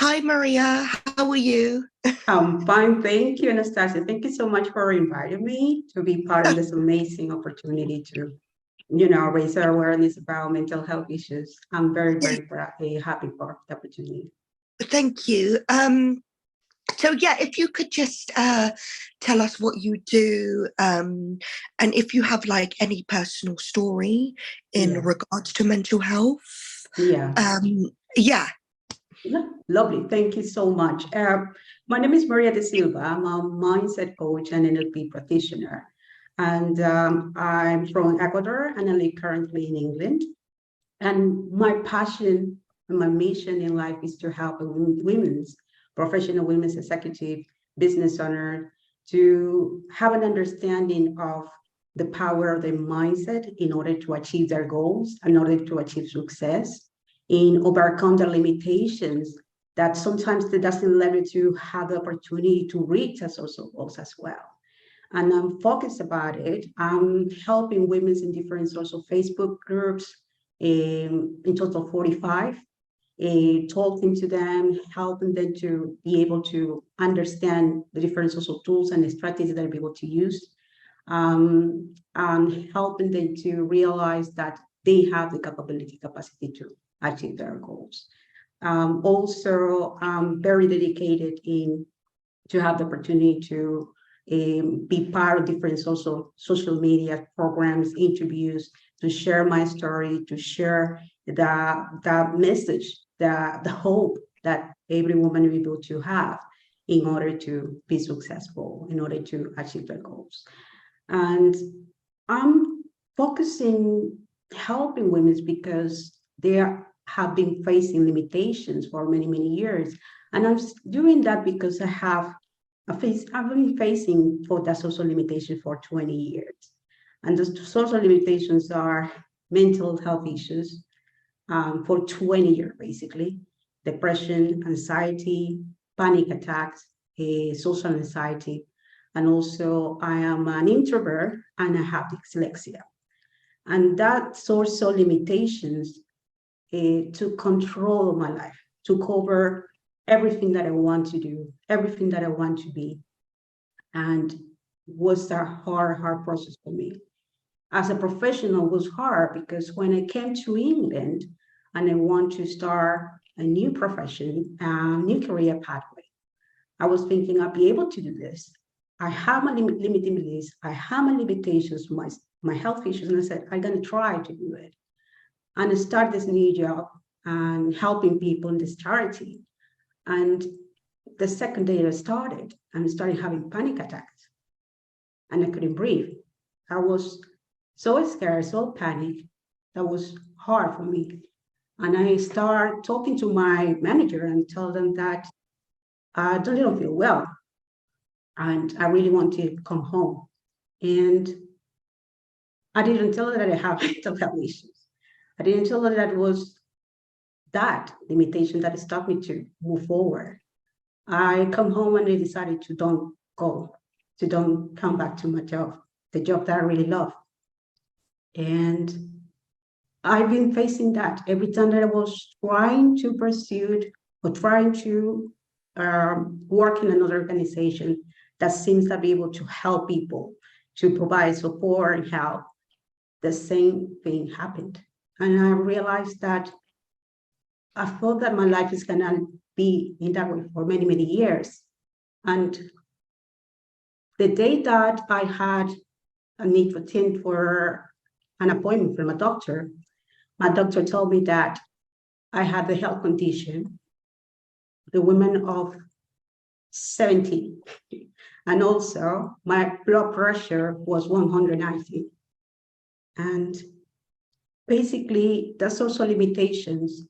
Hi, Maria. How are you? I'm fine. Thank you, Anastasia. Thank you so much for inviting me to be part of this amazing opportunity to, raise our awareness about mental health issues. I'm very, Yeah, very proud, happy for the opportunity. thank you. So yeah, if you could just tell us what you do, and if you have like any personal story in Yeah, regards to mental health. yeah, Yeah. yeah. Lovely. Thank you so much. My name is Maria De Silva. I'm a mindset coach and NLP practitioner. And I'm from Ecuador and I live currently in England. And my passion and my mission in life is to help women's, professional women's executive, business owner, to have an understanding of the power of their mindset in order to achieve their goals, in order to achieve success, in overcome the limitations that sometimes it doesn't let you to have the opportunity to reach their social goals as well. And I'm focused about it. I'm helping women in different social Facebook groups, in total 45, talking to them, helping them to be able to understand the different social tools and the strategies that they'll be able to use, and helping them to realize that they have the capacity to achieve their goals. Also, I'm very dedicated in to have the opportunity to be part of different social media programs, interviews, to share my story, to share the message, the hope that every woman will be able to have in order to be successful, in order to achieve their goals. And I'm focusing helping women because they have been facing limitations for many, many years. And I'm doing that because I've been facing for that social limitation for 20 years. And the social limitations are mental health issues, for 20 years, basically, depression, anxiety, panic attacks, social anxiety. And also I am an introvert and I have dyslexia. And that social limitations took control of my life, took over everything that I want to do, everything that I want to be, and was a hard process for me. As a professional, it was hard because when I came to England and I want to start a new profession, a new career pathway, I was thinking I'll be able to do this. I have my limiting beliefs, I have my limitations, my health issues, and I said, I'm going to try to do it. And I start this new job and helping people in this charity. And the second day I started, and I started having panic attacks and I couldn't breathe. I was so scared, so panicked. That was hard for me. And I start talking to my manager and tell them that I don't feel well and I really want to come home. And I didn't tell her that I have mental health issues. I didn't tell her that it was that limitation that stopped me to move forward. I come home and I decided to don't go, to don't come back to my job, the job that I really love. And I've been facing that every time that I was trying to pursue it or trying to work in another organization that seems to be able to help people, to provide support and help. The same thing happened. And I realized that I thought that my life is going to be in that way for many, many years. And the day that I had a need to attend for an appointment from a doctor, my doctor told me that I had the health condition, the woman of 70. And also my blood pressure was 190. And basically the social limitations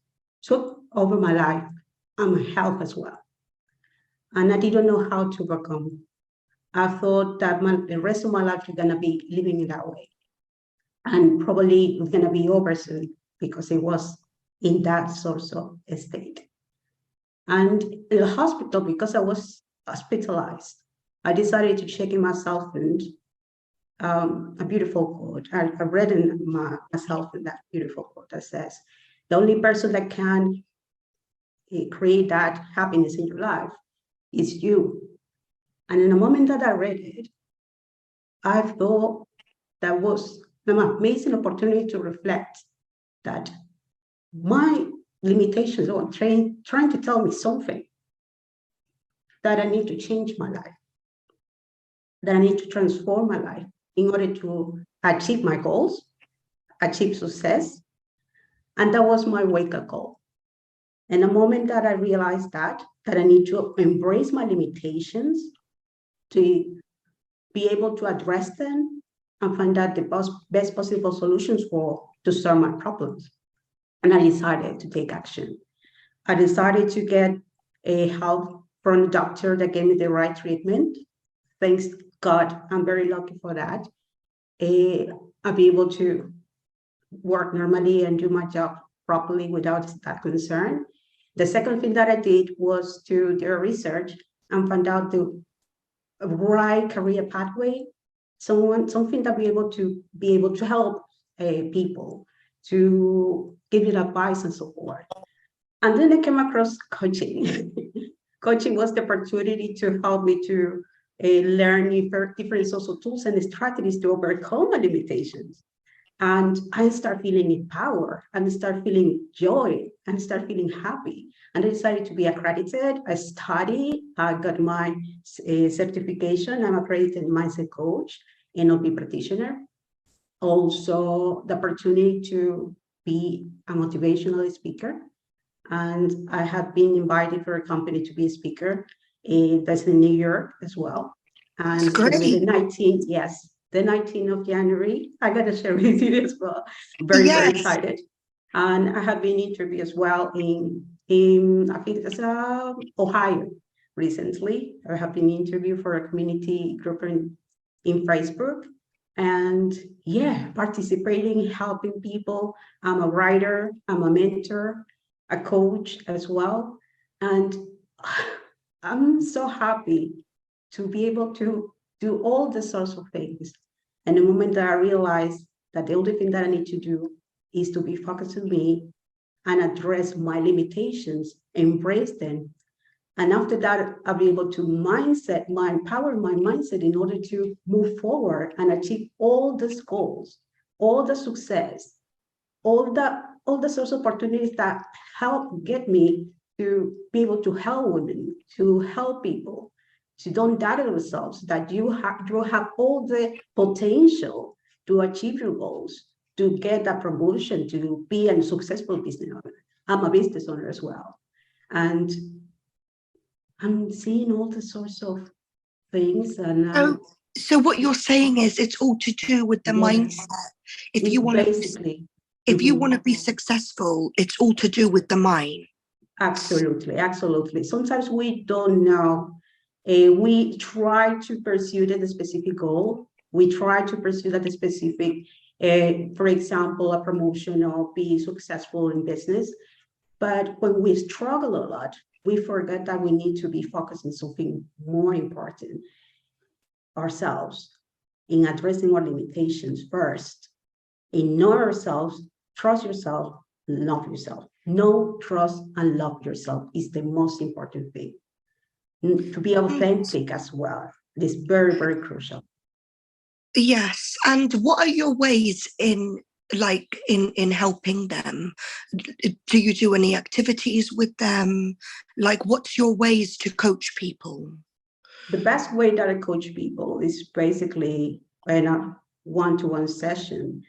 took over my life and my health as well. And I didn't know how to overcome. I thought that the rest of my life is gonna be living in that way. And probably it's gonna be over soon because it was in that sort of state. And in the hospital, because I was hospitalized, I decided to check in myself and a beautiful quote. I read in myself in that beautiful quote that says, the only person that can create that happiness in your life is you. And in the moment that I read it, I thought that was an amazing opportunity to reflect that my limitations are trying to tell me something, that I need to change my life, that I need to transform my life in order to achieve my goals, achieve success. And that was my wake-up call. And the moment that I realized that I need to embrace my limitations, to be able to address them and find out the best possible solutions to solve my problems. And I decided to take action. I decided to get a help from a doctor that gave me the right treatment. Thanks God, I'm very lucky for that. I'll be able to work normally and do my job properly without that concern. The second thing that I did was to do research and find out the right career pathway, something that be able to help people, to give you advice and support. And then I came across coaching. Coaching was the opportunity to help me to learn different social tools and strategies to overcome my limitations. And I start feeling empowered and start feeling joy and start feeling happy. And I decided to be accredited. I studied, I got my certification. I'm accredited mindset coach and NLP practitioner. Also, the opportunity to be a motivational speaker. And I have been invited for a company to be a speaker. That's in New York as well. And That's great. the 19th, yes. The 19th of January, I got to share with you as well. Very excited. And I have been interviewed as well in I think it's Ohio recently. I have been interviewed for a community group in Facebook. And yeah, participating, helping people. I'm a writer, I'm a mentor, a coach as well. And I'm so happy to be able to do all the sorts of things. And the moment that I realized that the only thing that I need to do is to be focused on me and address my limitations, embrace them. And after that, I'll be able to empower my mindset in order to move forward and achieve all these goals, all the success, all the sorts of opportunities that help get me to be able to help women, to help people, to don't doubt yourselves, that you have all the potential to achieve your goals, to get a promotion, to be a successful business owner. I'm a business owner as well. And I'm seeing all the sorts of things. And so what you're saying is it's all to do with the mindset. If you want to be successful, it's all to do with the mind. Absolutely, absolutely. Sometimes we don't know. We try to pursue the specific goal. We try to pursue that specific, for example, a promotion or be successful in business. But when we struggle a lot, we forget that we need to be focused on something more important, ourselves, in addressing our limitations first, in know ourselves, trust yourself, love yourself. Know, trust, and love yourself is the most important thing. To be authentic as well. It is very, very crucial. Yes. And what are your ways in helping them? Do you do any activities with them? Like, what's your ways to coach people? The best way that I coach people is basically in a one-to-one session,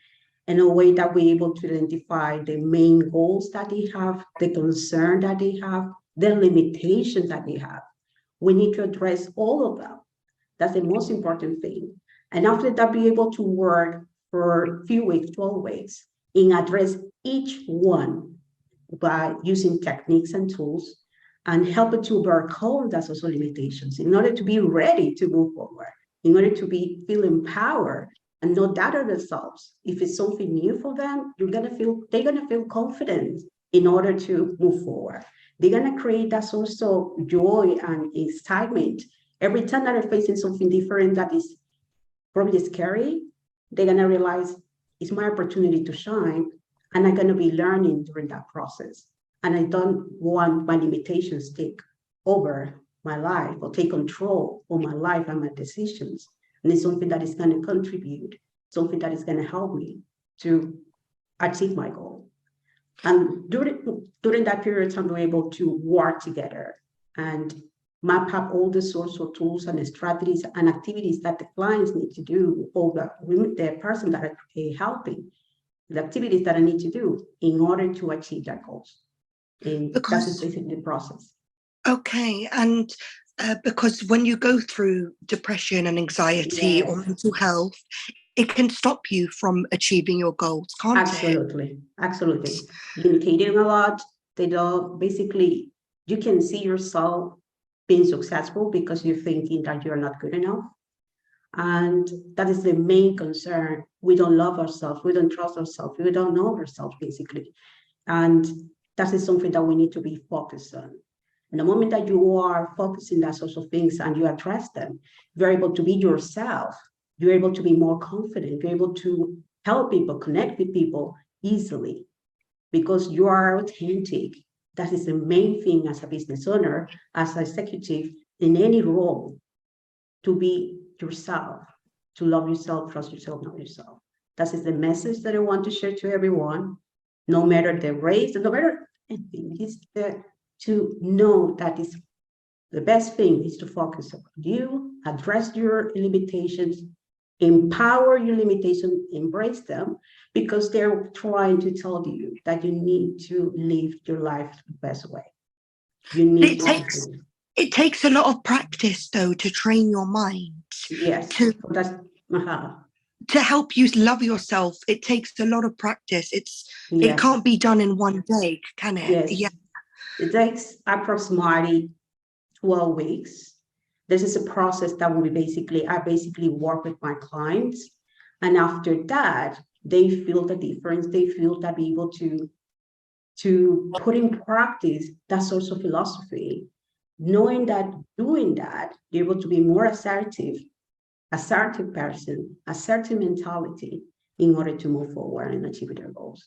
in a way that we're able to identify the main goals that they have, the concern that they have, the limitations that they have. We need to address all of them. That's the most important thing. And after that, be able to work for a few weeks, 12 weeks, in address each one by using techniques and tools and help it to overcome those social limitations in order to be ready to move forward, in order to feel empowered and not doubt themselves. If it's something new for them, they're gonna feel confident in order to move forward. They're gonna create that source of joy and excitement. Every time that they're facing something different that is probably scary, they're gonna realize it's my opportunity to shine, and I'm gonna be learning during that process. and I don't want my limitations take over my life or take control of my life and my decisions. And it's something that is going to contribute, something that is going to help me to achieve my goal. And during that period of time, we're able to work together and map up all the sorts of tools and strategies and activities that the clients need to do, or the person that are helping, the activities that I need to do in order to achieve their goals. And that is basically the process. Okay, and because when you go through depression and anxiety or mental health, it can stop you from achieving your goals, can't it? Absolutely. Limiting a lot. They don't basically, you can see yourself being successful because you're thinking that you're not good enough. And that is the main concern. We don't love ourselves. We don't trust ourselves. We don't know ourselves, basically. And that is something that we need to be focused on. And the moment that you are focusing that sorts of things and you address them, you're able to be yourself. You're able to be more confident. You're able to help people, connect with people easily because you are authentic. That is the main thing as a business owner, as an executive, in any role, to be yourself, to love yourself, trust yourself, know yourself. That is the message that I want to share to everyone, no matter the race, no matter anything. It's to know that is the best thing is to focus on you, address your limitations, empower your limitations, embrace them, because they're trying to tell you that you need to live your life the best way. You need it takes a lot of practice, though, to train your mind. Yes. To help you love yourself, it takes a lot of practice. It can't be done in one day, can it? Yes. Yeah. It takes approximately 12 weeks. This is a process that I basically work with my clients. And after that, they feel the difference. They feel that be able to put in practice that sort of philosophy, knowing that doing that, they're able to be more assertive person, assertive mentality in order to move forward and achieve their goals.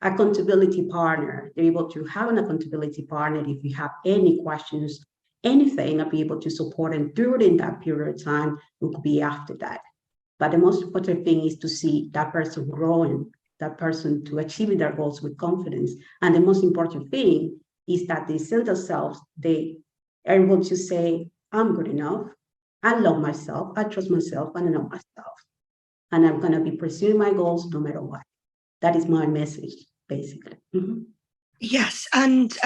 Accountability partner, they're able to have an accountability partner if you have any questions, anything, I'll be able to support them during that period of time. It could be after that. But the most important thing is to see that person growing, that person to achieve their goals with confidence. And the most important thing is that they see themselves, they are able to say, I'm good enough, I love myself, I trust myself, and I know myself. And I'm going to be pursuing my goals no matter what. That is my message, basically. Mm-hmm. Yes. And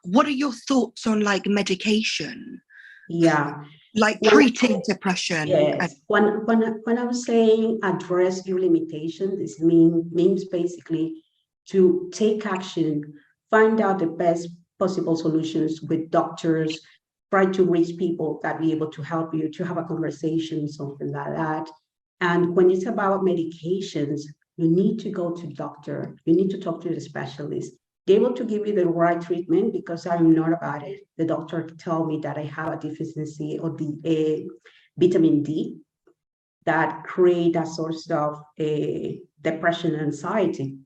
what are your thoughts on like medication? Yeah. Like treating depression? Yes. When I was saying address your limitation, this means basically to take action, find out the best possible solutions with doctors, try to reach people that be able to help you, to have a conversation, something like that. And when it's about medications, you need to go to doctor, you need to talk to the specialist. They're able to give you the right treatment because I'm not about it. The doctor tell me that I have a deficiency of the vitamin D that create a source of depression and anxiety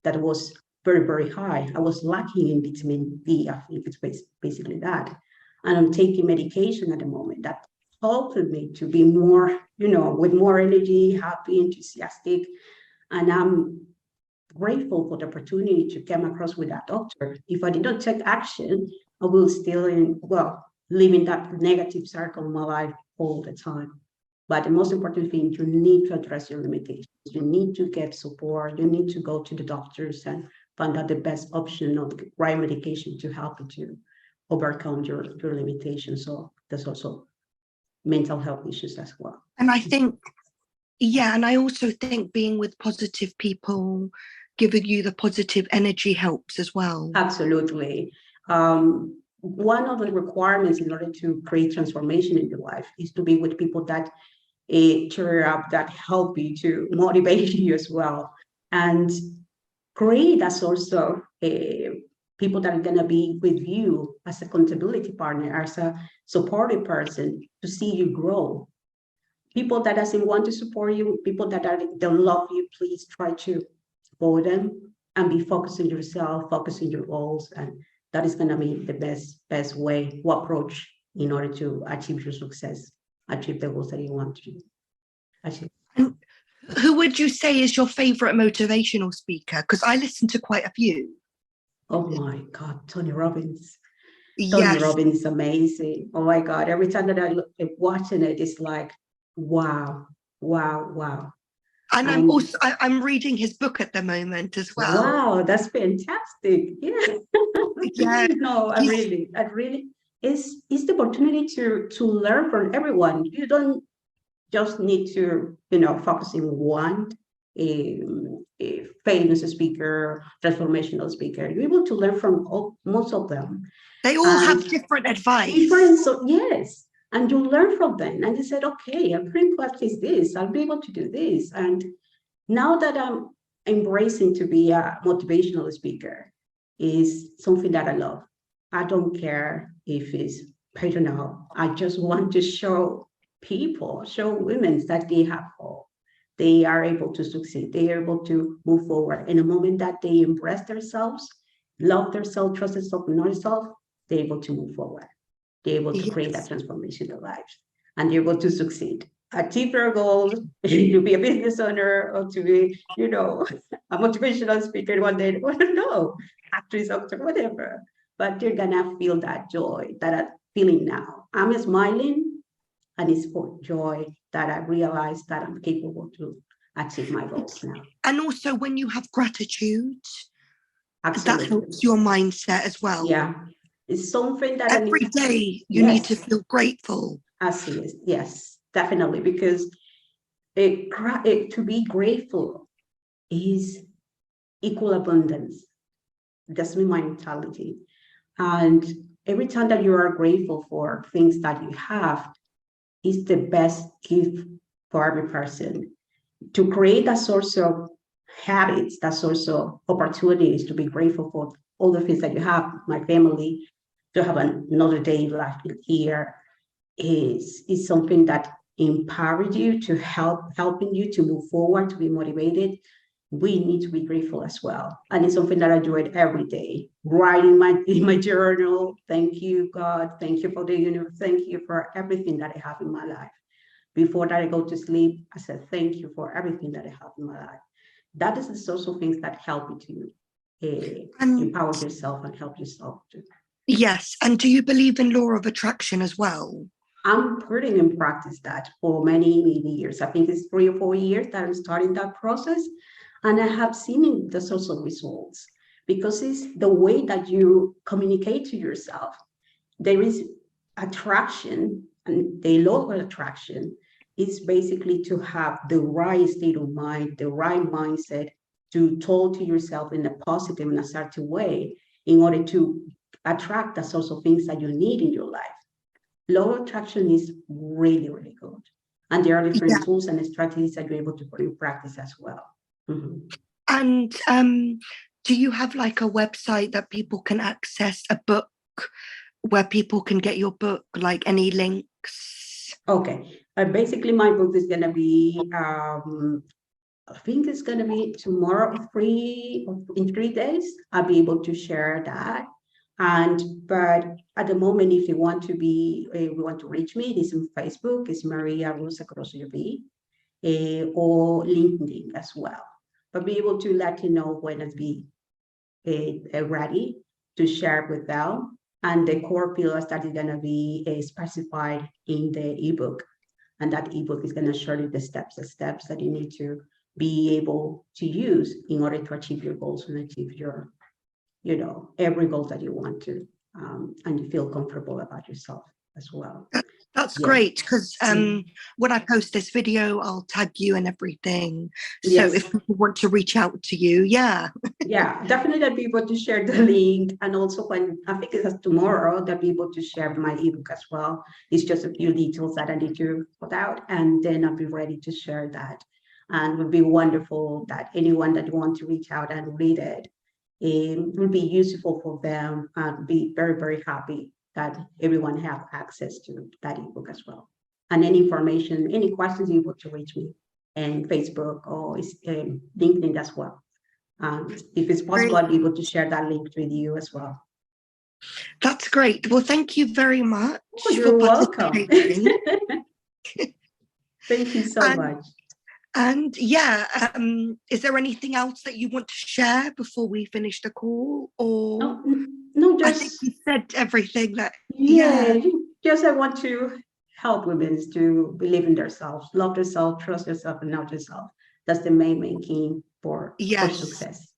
that was very, very high. I was lacking in vitamin D. I think it's basically that. And I'm taking medication at the moment that helped me to be more, with more energy, happy, enthusiastic. And I'm grateful for the opportunity to come across with that doctor. If I did not take action, I will still live in that negative circle in my life all the time. But the most important thing, you need to address your limitations. You need to get support. You need to go to the doctors and find out the best option of the right medication to help you to overcome your limitations. So there's also mental health issues as well. And I think, and I also think being with positive people, giving you the positive energy helps as well. Absolutely. One of the requirements in order to create transformation in your life is to be with people that cheer up, that help you, to motivate you as well, and create a source of people that are going to be with you as accountability partner, as a supportive person to see you grow. People that doesn't want to support you, people that don't love you, please try to avoid them and be focused on yourself, focus on your goals, and that is going to be the best way to approach in order to achieve your success, achieve the goals that you want to achieve. And who would you say is your favorite motivational speaker? Because I listen to quite a few. Oh my God, Tony Robbins. Tony Yes. Robbins is amazing. Oh my God, every time that I look watching it, it's like, wow, wow, wow. And I'm reading his book at the moment as well. Wow, that's fantastic. Yeah. Yeah. No, I really, it's the opportunity to learn from everyone. You don't just need to, focus in one a famous speaker, transformational speaker. You're able to learn from most of them. They all have different advice. Different, so yes. And you learn from them. And you said, okay, I'm pretty practice this. I'll be able to do this. And now that I'm embracing to be a motivational speaker is something that I love. I don't care if it's, I don't know, I just want to show people, show women that they have hope. They are able to succeed. They are able to move forward. In the moment that they embrace themselves, love themselves, trust themselves, know themselves, they're able to move forward. They're able to create that transformation in their lives. And they're able to succeed, achieve their goals, to be a business owner or to be, a motivational speaker one day, I don't know, actress, actor, whatever. But they're gonna feel that joy that I'm feeling now. I'm smiling, and it's for joy that I realize that I'm capable to achieve my goals now. And also when you have gratitude, Absolutely. that helps your mindset as well. Yeah. It's something that every day you need to feel grateful. I see it. Yes, definitely. Because to be grateful is equal abundance. That's my mentality. And every time that you are grateful for things that you have, is the best gift for every person. To create that source of habits, that source of opportunities to be grateful for all the things that you have, my family, to have another day life here is something that empowers you to helping you to move forward, to be motivated. We need to be grateful as well. And it's something that I do it every day. Writing in my journal, thank you, God, thank you for the universe, thank you for everything that I have in my life. Before that I go to sleep, I said, thank you for everything that I have in my life. That is the social things that help you to empower yourself and help yourself too. Yes. And do you believe in law of attraction as well? I'm putting in practice that for many, many years. I think it's 3 or 4 years that I'm starting that process. And I have seen the social results because it's the way that you communicate to yourself. There is attraction, and the law of attraction is basically to have the right state of mind, the right mindset to talk to yourself in a positive and assertive way in order to attract the sorts of things that you need in your life. Law of attraction is really, really good. And there are different tools and strategies that you're able to put in practice as well. Mm-hmm. And do you have like a website that people can access a book where people can get your book, like any links? Okay. Basically, my book is going to be, I think it's going to be tomorrow in 3 days. I'll be able to share that. But at the moment, if you want to reach me, it is on Facebook. It's Maria Rosa De Zilva, or LinkedIn as well. But be able to let you know when it's be ready to share with them. And the core pillars that is going to be specified in the ebook. And that ebook is going to show you the steps that you need to be able to use in order to achieve your goals and achieve your, every goal that you want to, and you feel comfortable about yourself as well. That's great, because when I post this video, I'll tag you and everything. So if people want to reach out to you, definitely I'll be able to share the link. And also when I think it's tomorrow, they'll be able to share my ebook as well. It's just a few details that I need to put out, and then I'll be ready to share that. And it would be wonderful that anyone that wants to reach out and read it, it will be useful for them, and be very, very happy that everyone have access to that ebook as well. And any information, any questions, you want to reach me, and Facebook or LinkedIn as well. If it's possible, I'll be able to share that link with you as well. That's great. Well, thank you very much You're for welcome. participating. Thank you so much. And yeah, is there anything else that you want to share before we finish the call? Or no, I think just you said everything that. Just I want to help women to believe in themselves, love themselves, trust yourself, and know yourself. That's the main key for success.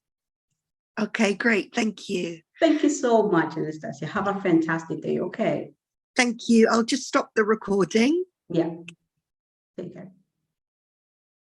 Okay, great. Thank you. Thank you so much, Anastasia. Have a fantastic day. Okay. Thank you. I'll just stop the recording. Yeah. Take care.